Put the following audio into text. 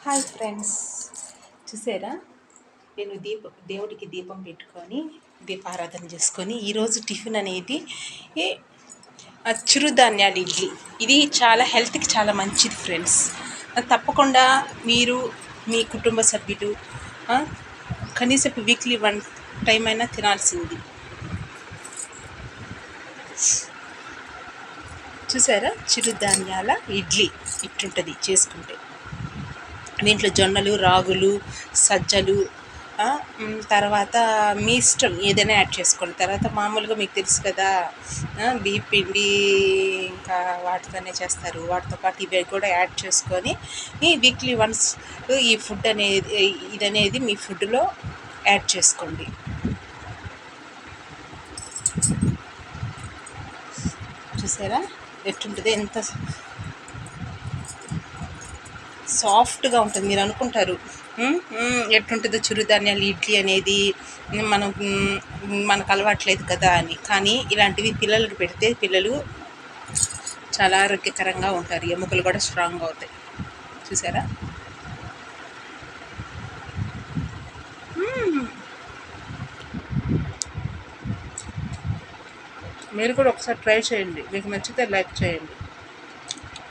Hi friends, చూసారా? నేను దేవుడికి దీపం పెట్టుకొని దీపారాధన చేసుకొని ఈరోజు టిఫిన్ అనేది చిరుధాన్యాలు ఇడ్లీ. ఇది చాలా హెల్త్కి చాలా మంచిది ఫ్రెండ్స్. తప్పకుండా మీరు మీ కుటుంబ సభ్యులు కనీసం వీక్లీ 1 టైం అయినా తినాల్సింది. చూసారా? చిరుధాన్యాల ఇడ్లీ ఇట్లుంటుంది చేసుకుంటే. దీంట్లో జొన్నలు, రాగులు, సజ్జలు, తర్వాత మీ ఇష్టం ఏదైనా యాడ్ చేసుకోండి. తర్వాత మామూలుగా మీకు తెలుసు కదా, బియ్యం పిండి ఇంకా వాటితోనే చేస్తారు. వాటితో పాటు ఇవి కూడా యాడ్ చేసుకొని ఈ వీక్లీ వన్స్ ఈ ఫుడ్ అనేది ఇదనేది మీ ఫుడ్లో యాడ్ చేసుకోండి. చూసారా ఎట్లుంటుంది? ఎంత సాఫ్ట్గా ఉంటుంది. మీరు అనుకుంటారు ఎట్లుంటుందో చిరుధాన్యాలు ఇడ్లీ అనేది మనకు అలవాట్లేదు కదా అని. కానీ ఇలాంటివి పిల్లలకు పెడితే పిల్లలు చాలా ఆరోగ్యకరంగా ఉంటారు. ఎముకలు కూడా స్ట్రాంగ్గా అవుతాయి. చూసారా? మీరు కూడా ఒకసారి ట్రై చేయండి. మీకు నచ్చితే లైక్ చేయండి.